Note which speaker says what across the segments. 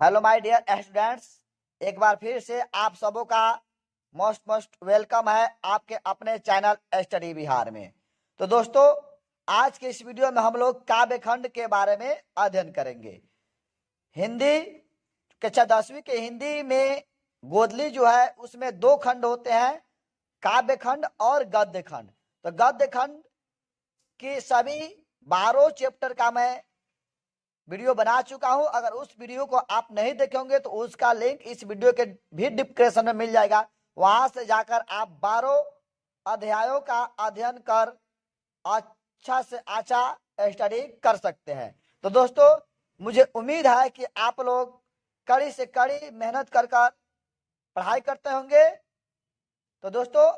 Speaker 1: Hello my dear students, एक बार फिर से आप सबों का मोस्ट वेलकम है आपके अपने चैनल स्टडी बिहार में। तो दोस्तों, आज के इस वीडियो में हम लोग काव्य खंड के बारे में अध्ययन करेंगे। हिंदी कक्षा 10वीं के हिंदी में गोदली जो है उसमें दो खंड होते हैं, काव्य खंड और गद्य खंड। तो गद्य खंड की सभी 12 चैप्टर का मैं वीडियो बना चुका हूं। अगर उस वीडियो को आप नहीं देखे होंगे तो उसका लिंक इस वीडियो के भी डिस्क्रिप्शन में मिल जाएगा। वहां से जाकर आप 12 अध्यायों का अध्ययन कर अच्छा से अच्छा स्टडी कर सकते हैं। तो दोस्तों, मुझे उम्मीद है कि आप लोग कड़ी से कड़ी मेहनत कर पढ़ाई करते होंगे। तो दोस्तों,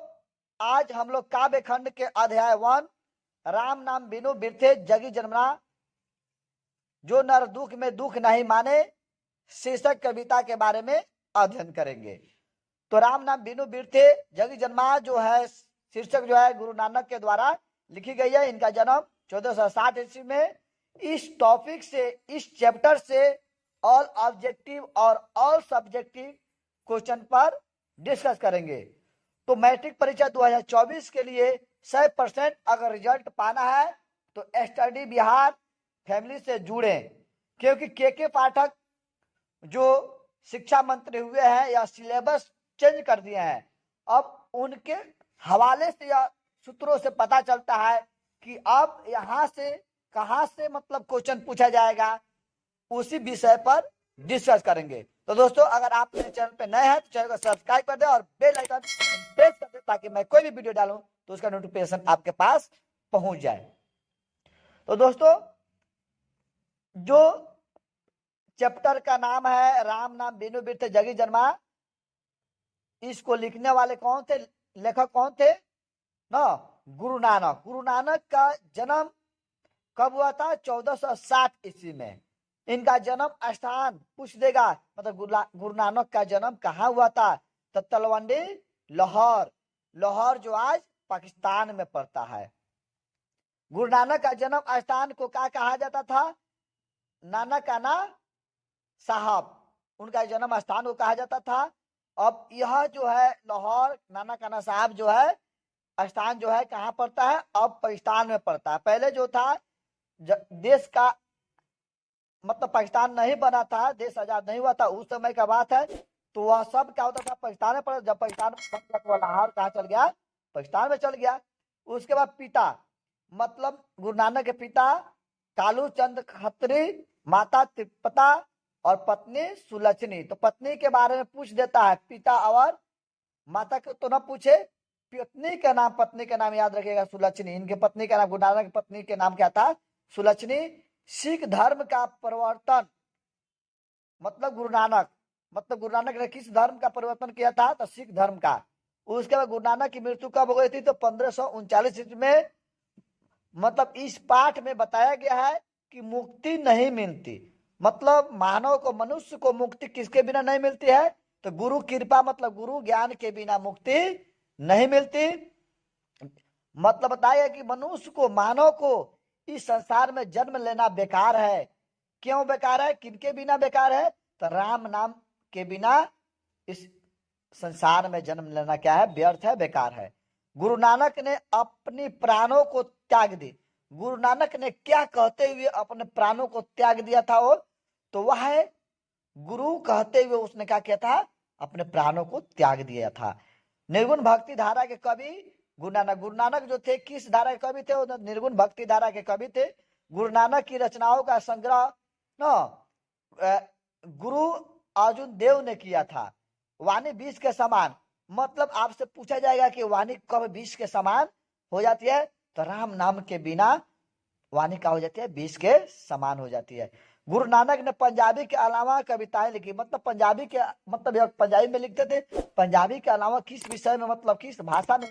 Speaker 1: आज हम लोग काव्य खंड के अध्याय 1 राम नाम बिनु बिरथे जगी जन्मना जो नर दुख में दुख नहीं माने शीर्षक कविता के बारे में अध्ययन करेंगे। तो राम नाम बिनु बिरथे जगी जन्मा जो है शीर्षक जो है गुरु नानक के द्वारा लिखी गई है। इनका जन्म 1460 ईस्वी में। इस टॉपिक से, इस चैप्टर से ऑल ऑब्जेक्टिव और ऑल सब्जेक्टिव क्वेश्चन पर डिस्कस करेंगे। तो मैट्रिक परीक्षा 2024 के लिए 100% अगर रिजल्ट पाना है तो स्टडी बिहार फैमिली से जुड़े, क्योंकि के पाठक जो शिक्षा मंत्री हुए हैं या सिलेबस चेंज कर दिए हैं, अब उनके हवाले से या सूत्रों से पता चलता है कि अब यहां से कहां से मतलब क्वेश्चन पूछा जाएगा, उसी विषय पर डिस्कस करेंगे। तो दोस्तों, अगर आप मेरे चैनल पे नए हैं तो चैनल को सब्सक्राइब कर दे और बेल आइकन प्रेस कर दे ताकि मैं कोई भी वीडियो डालूं तो उसका नोटिफिकेशन आपके पास पहुंच जाए। तो दोस्तों, जो चैप्टर का नाम है राम नाम बिनु बिरथे जगी जन्मा, इसको लिखने वाले कौन थे, लेखक कौन थे ना? गुरु नानक। गुरु नानक का जन्म कब हुआ था? 1460 ईस्वी में। इनका जन्म स्थान पूछ देगा, मतलब गुरु नानक का जन्म कहाँ हुआ था? तो तलवंडी लाहौर, लाहौर जो आज पाकिस्तान में पड़ता है। गुरु नानक का जन्म स्थान को क्या कहा जाता था? नानकाना साहब, उनका जन्म स्थान को कहा जाता था। अब यह जो है लाहौर नानकाना साहब जो है स्थान जो है कहाँ पड़ता है? अब पाकिस्तान में पड़ता है। पहले जो था देश का मतलब पाकिस्तान नहीं बना था, देश आजाद नहीं हुआ था, उस समय का बात है। तो वह सब क्या होता था? पाकिस्तान में पड़ा। जब पाकिस्तान में तो लाहौर कहाँ चल गया? पाकिस्तान में चल गया। उसके बाद पिता मतलब गुरु नानक के पिता कालू चंद खत्री, माता तिरुपता और पत्नी सुलक्षणी। तो पत्नी के बारे में पूछ देता है, पिता और माता को तो ना पूछे, पत्नी का नाम याद रखिएगा, सुलक्षणी। इनके पत्नी का नाम, गुरु नानक की पत्नी के नाम क्या था? सुलक्षणी। सिख धर्म का परिवर्तन मतलब गुरु नानक ने किस धर्म का परिवर्तन किया था? तो सिख धर्म का। उसके बाद गुरु नानक की मृत्यु कब हो गई थी? तो 1539 ईस्वी में। मतलब इस पाठ में बताया गया है कि मुक्ति नहीं मिलती, मतलब मानव को, मनुष्य को मुक्ति किसके बिना नहीं मिलती है? तो गुरु कृपा मतलब गुरु ज्ञान के बिना मुक्ति नहीं मिलती। मतलब बताया कि मनुष्य को, मानव को इस संसार में जन्म लेना बेकार है। क्यों बेकार है? किनके बिना बेकार है? तो राम नाम के बिना इस संसार में जन्म लेना क्या है? व्यर्थ है, बेकार है। गुरु नानक ने अपनी प्राणों को त्याग दी। गुरु नानक ने क्या कहते हुए अपने प्राणों को त्याग दिया था? वो तो वह है गुरु कहते हुए उसने क्या किया था? अपने प्राणों को त्याग दिया था। निर्गुण भक्ति धारा के कवि गुरु नानक जो थे किस धारा के कवि थे? वो निर्गुण भक्ति धारा के कवि थे। गुरु नानक की रचनाओं का संग्रह गुरु अर्जुन देव ने किया था। वाणी 20 के समान, मतलब आपसे पूछा जाएगा कि वाणी कब 20 के समान हो जाती है? तो राम नाम के बिना वाणी का हो जाती है 20 के समान हो जाती है। गुरु नानक ने पंजाबी के अलावा कविताएं लिखी, मतलब पंजाबी के मतलब पंजाबी में लिखते थे। पंजाबी के अलावा किस विषय में, मतलब किस भाषा में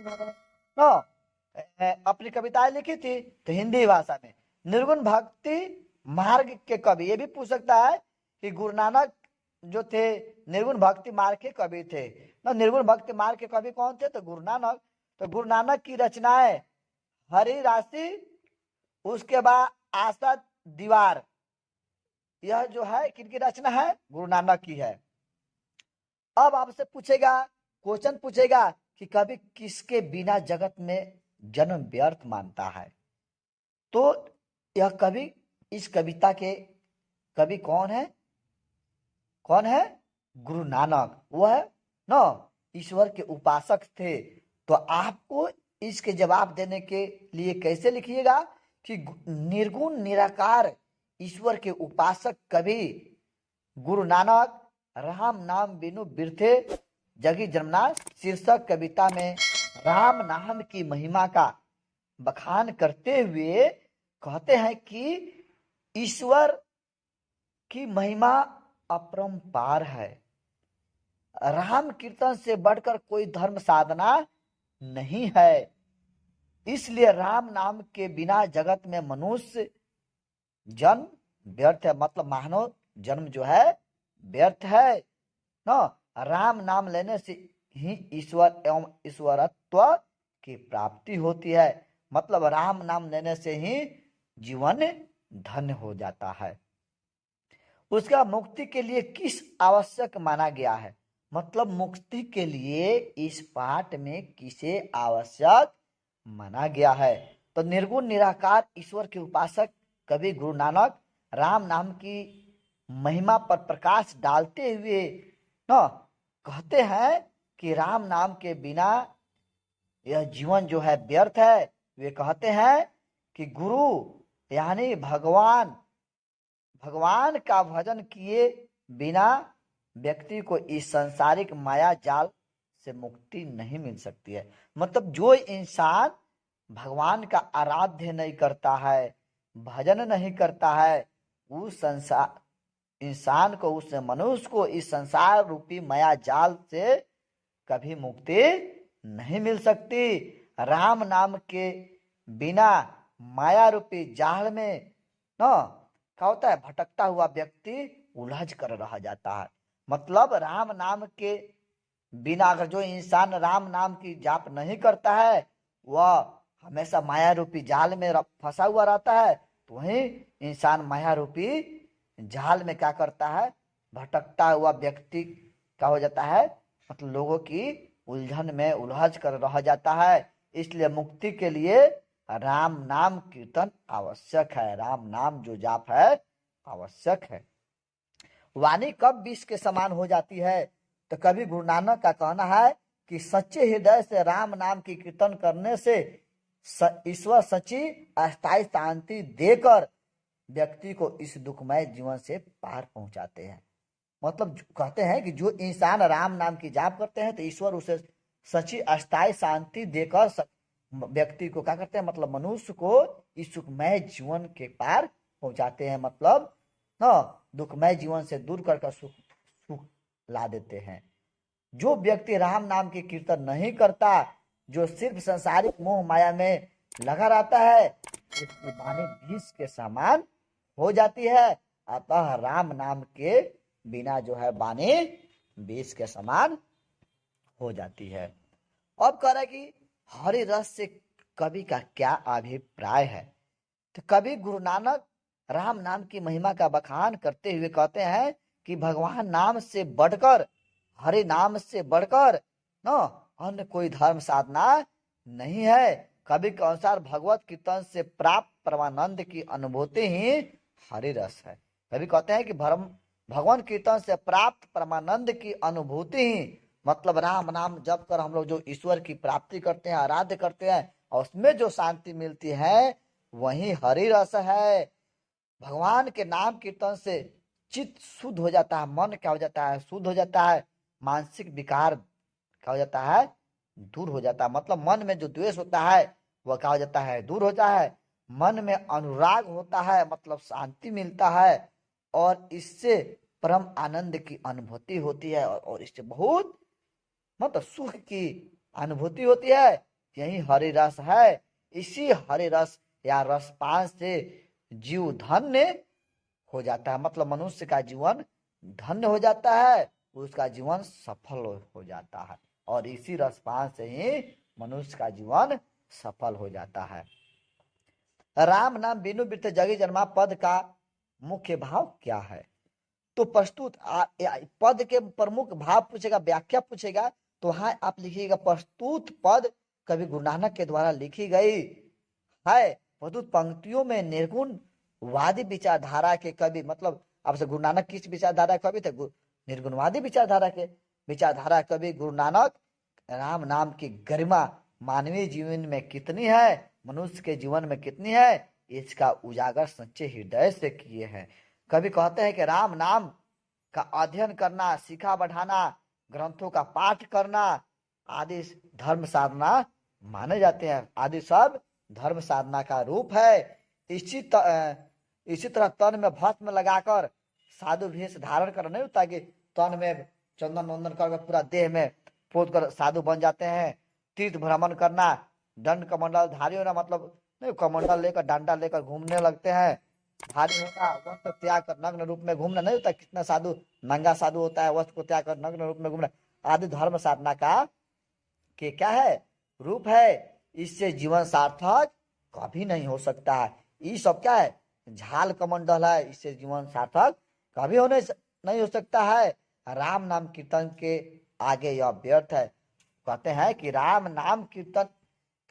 Speaker 1: अपनी कविताएं लिखी थी? तो हिंदी भाषा में। निर्गुण भक्ति मार्ग के कवि, ये भी पूछ सकता है कि गुरु नानक जो थे निर्गुण भक्ति मार्ग के कवि थे ना। निर्गुण भक्ति मार्ग के कवि कौन थे? तो गुरु नानक। तो गुरु नानक की रचनाएं हरि राशि, उसके बाद आशा दीवार, यह जो है किनकी रचना है? गुरु नानक की है। अब आपसे पूछेगा, क्वेश्चन पूछेगा कि कभी किसके बिना जगत में जन्म व्यर्थ मानता है? तो यह कवि, इस कविता के कवि कौन है? कौन है? गुरु नानक। वह न ईश्वर के उपासक थे। तो आपको इसके जवाब देने के लिए कैसे लिखिएगा कि निर्गुण निराकार ईश्वर के उपासक कवि गुरु नानक राम नाम बिनु बिरथे जगी जमुना शीर्षक कविता में राम नाम की महिमा का बखान करते हुए कहते हैं कि ईश्वर की महिमा अपरंपार है। राम कीर्तन से बढ़कर कोई धर्म साधना नहीं है। इसलिए राम नाम के बिना जगत में मनुष्य जन्म व्यर्थ है। मतलब मानव जन्म जो है व्यर्थ है न। राम नाम लेने से ही ईश्वर एवं ईश्वरत्व की प्राप्ति होती है। मतलब राम नाम लेने से ही जीवन धन्य हो जाता है। उसका मुक्ति के लिए किस आवश्यक माना गया है? मतलब मुक्ति के लिए इस पाठ में किसे आवश्यक माना गया है? तो निर्गुण निराकार ईश्वर के उपासक कवि गुरु नानक राम नाम की महिमा पर प्रकाश डालते हुए न कहते हैं कि राम नाम के बिना यह जीवन जो है व्यर्थ है। वे कहते हैं कि गुरु यानी भगवान का भजन किए बिना व्यक्ति को इस सांसारिक माया जाल से मुक्ति नहीं मिल सकती है। मतलब जो इंसान भगवान का आराध्य नहीं करता है, भजन नहीं करता है, उस संसार इंसान को, उस मनुष्य को इस संसार रूपी माया जाल से कभी मुक्ति नहीं मिल सकती। राम नाम के बिना माया रूपी जाल में न क्या होता है? भटकता हुआ व्यक्ति उलझ कर रह जाता है। मतलब राम नाम के बिना अगर जो इंसान राम नाम की जाप नहीं करता है, वह हमेशा माया रूपी जाल में फंसा हुआ रहता है। तो वही इंसान माया रूपी जाल में क्या करता है? भटकता हुआ व्यक्ति क्या हो जाता है? मतलब लोगों की उलझन में उलझ कर रह जाता है। इसलिए मुक्ति के लिए राम नाम कीर्तन आवश्यक है। राम नाम जो जाप है आवश्यक है। वाणी कब विष के समान हो जाती है? तो कभी गुरु नानक का कहना है कि सच्चे हृदय से राम नाम की कीर्तन करने से ईश्वर सच्ची अस्थायी शांति देकर व्यक्ति को इस दुखमय जीवन से पार पहुंचाते हैं। मतलब कहते हैं कि जो इंसान राम नाम की जाप करते हैं तो ईश्वर उसे सच्ची अस्थायी शांति देकर व्यक्ति को क्या करते हैं? मतलब मनुष्य को इस सुखमय जीवन के पार पहुंचाते हैं। मतलब न दुखमय जीवन से दूर कर सुख ला देते हैं। जो व्यक्ति राम नाम की कीर्तन नहीं करता, जो सिर्फ संसारिक मोह माया में लगा रहता है, उसकी वाणी विष के समान हो जाती है। अतः राम नाम के बिना जो है वाणी विष के समान हो जाती है। अब कह रहा है कि हरि रस से कवि का क्या अभिप्राय है? तो कवि गुरु नानक राम नाम की महिमा का बखान करते हुए कहते हैं कि भगवान नाम से बढ़कर, हरि नाम से बढ़कर न अन्य कोई धर्म साधना नहीं है। कवि के अनुसार भगवत कीर्तन से प्राप्त परमानंद की अनुभूति ही हरि रस है। कवि कहते हैं कि भगवान कीर्तन से प्राप्त परमानंद की अनुभूति ही, मतलब राम नाम जप कर हम लोग जो ईश्वर की प्राप्ति करते हैं, आराध्य करते हैं, और उसमें जो शांति मिलती है वही हरि रस है। भगवान के नाम कीर्तन से चित्त शुद्ध हो जाता है, मन क्या हो जाता है? शुद्ध हो जाता है। मानसिक विकार क्या हो जाता है? दूर हो जाता है। मतलब मन में जो द्वेष होता है वह क्या हो जाता है? दूर होता है। मन में अनुराग होता है, मतलब शांति मिलता है, और इससे परम आनंद की अनुभूति होती है, और इससे बहुत मतलब सुख की अनुभूति होती है। यही हरि रस है। इसी हरि रस या रसपान से जीव धन्य हो जाता है। मतलब मनुष्य का जीवन धन्य हो जाता है, उसका जीवन सफल हो जाता है, और इसी रसपान से ही मनुष्य का जीवन सफल हो जाता है। राम नाम बिनु बिरथ जगी जन्मा पद का मुख्य भाव क्या है। तो प्रस्तुत पद के प्रमुख भाव पूछेगा, व्याख्या पूछेगा, तो वहां आप लिखिएगा प्रस्तुत पद कवि गुरु नानक के द्वारा लिखी गई है। प्रस्तुत पंक्तियों में निर्गुण वादी विचारधारा के कवि, मतलब आपसे गुरु नानक किस विचारधारा के कवि थे? निर्गुणवादी विचारधारा कवि गुरु नानक। राम नाम की गरिमा मानवीय जीवन में कितनी है, मनुष्य के जीवन में कितनी है, इसका उजागर सच्चे हृदय से किए हैं। कवि कहते हैं कि राम नाम का अध्ययन करना, शिक्षा बढ़ाना, ग्रंथों का पाठ करना आदि धर्म साधना माने जाते हैं। आदि सब धर्म साधना का रूप है। इसी तरह तन में भस्म लगाकर साधु वेश धारण कर, नहीं होता कि तन में चंदन वंदन कर पूरा देह में पोत कर साधु बन जाते हैं। तीर्थ भ्रमण करना, दंड कमंडल धारी होना, मतलब नहीं कमंडल लेकर डंडा लेकर घूमने लगते हैं। धारी होना, वस्त्र त्याग कर नग्न रूप में घूमना, नहीं होता कितना साधु नंगा साधु होता है, वस्त्र को त्याग कर नग्न रूप में घूमना आदि धर्म साधना का के क्या है, रूप है। इससे जीवन सार्थक कभी नहीं हो सकता है। ये सब क्या है, झाल कमंडल है, इससे जीवन सार्थक कभी नहीं हो सकता है। राम नाम कीर्तन के आगे यह व्यर्थ है। कहते हैं कि राम नाम कीर्तन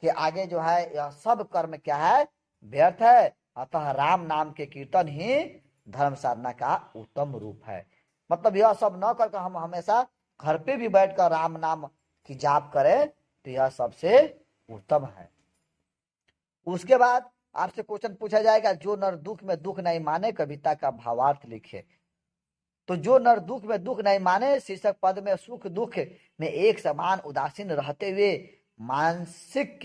Speaker 1: के आगे जो है यह सब कर्म क्या है, व्यर्थ है। अतः राम नाम के कीर्तन ही धर्म साधना का उत्तम रूप है। मतलब यह सब न करके हम हमेशा घर पे भी बैठकर राम नाम की जाप करें तो यह सबसे उत्तम है। उसके बाद आपसे क्वेश्चन पूछा जाएगा, जो नर दुख में दुख नहीं माने कविता का भावार्थ लिखे। तो जो नर दुख में दुख नहीं माने शीर्षक पद में सुख दुख में एक समान उदासीन रहते हुए मानसिक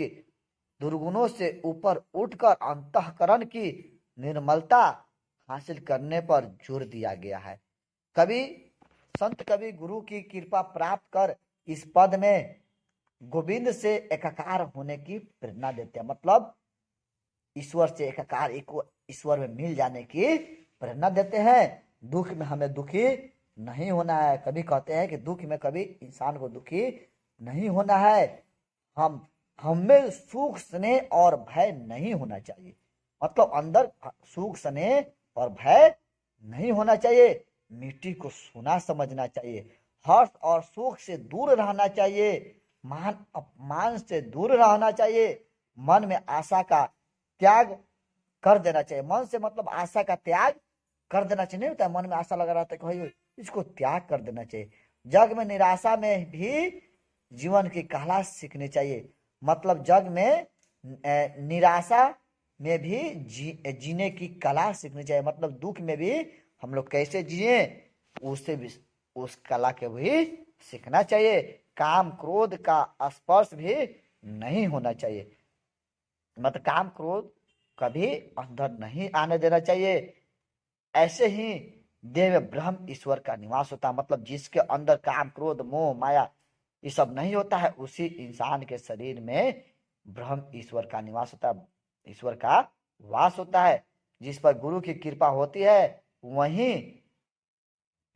Speaker 1: दुर्गुणों से ऊपर उठकर अंतःकरण की निर्मलता हासिल करने पर जोर दिया गया है। संत कवि गुरु की कृपा प्राप्त कर इस पद में गोविंद से एकाकार होने की प्रेरणा देते हैं। मतलब ईश्वर से एकाकार, एक ईश्वर में मिल जाने की प्रेरणा देते हैं। दुख में हमें दुखी नहीं होना है। कभी कहते हैं कि दुख में कभी इंसान को दुखी नहीं होना है। हमें सुख स्नेह और भय नहीं होना चाहिए। मतलब अंदर सुख स्नेह और भय नहीं होना चाहिए। मिट्टी को सोना समझना चाहिए। हर्ष और सुख से दूर रहना चाहिए। मान अपमान से दूर रहना चाहिए। मन में आशा का त्याग कर देना चाहिए। मन से मतलब आशा का त्याग कर देना चाहिए। नहीं होता है मन में आशा लगा रहता है कि भाई इसको त्याग कर देना चाहिए। जग में निराशा में भी जीवन की कला सीखनी चाहिए। मतलब जग में निराशा में भी जीने की कला सीखनी चाहिए। मतलब दुख में भी हम लोग कैसे जिए उससे भी उस कला के भी सीखना चाहिए। काम क्रोध का स्पर्श भी नहीं होना चाहिए। मतलब काम क्रोध कभी अंदर नहीं आने देना चाहिए। ऐसे ही देह में ब्रह्म ईश्वर का निवास होता है। मतलब जिसके अंदर काम क्रोध मोह माया ये सब नहीं होता है उसी इंसान के शरीर में ब्रह्म ईश्वर का निवास होता है, ईश्वर का वास होता है। जिस पर गुरु की कृपा होती है वही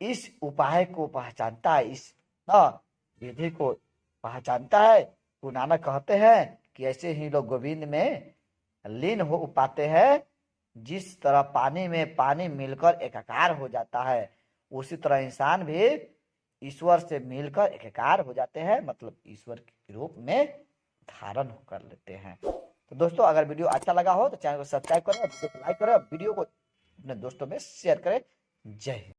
Speaker 1: इस उपाय को पहचानता है, इस विधि को पहचानता है। गुरु नानक कहते हैं कि ऐसे ही लोग गोविंद में लीन हो पाते हैं। जिस तरह पानी में पानी मिलकर एकाकार हो जाता है उसी तरह इंसान भी ईश्वर से मिलकर एकाकार हो जाते हैं। मतलब ईश्वर के रूप में धारण कर लेते हैं। तो दोस्तों अगर वीडियो अच्छा लगा हो तो चैनल को सब्सक्राइब करें, वीडियो को लाइक करें, वीडियो को अपने दोस्तों में शेयर करें। जय हिंद।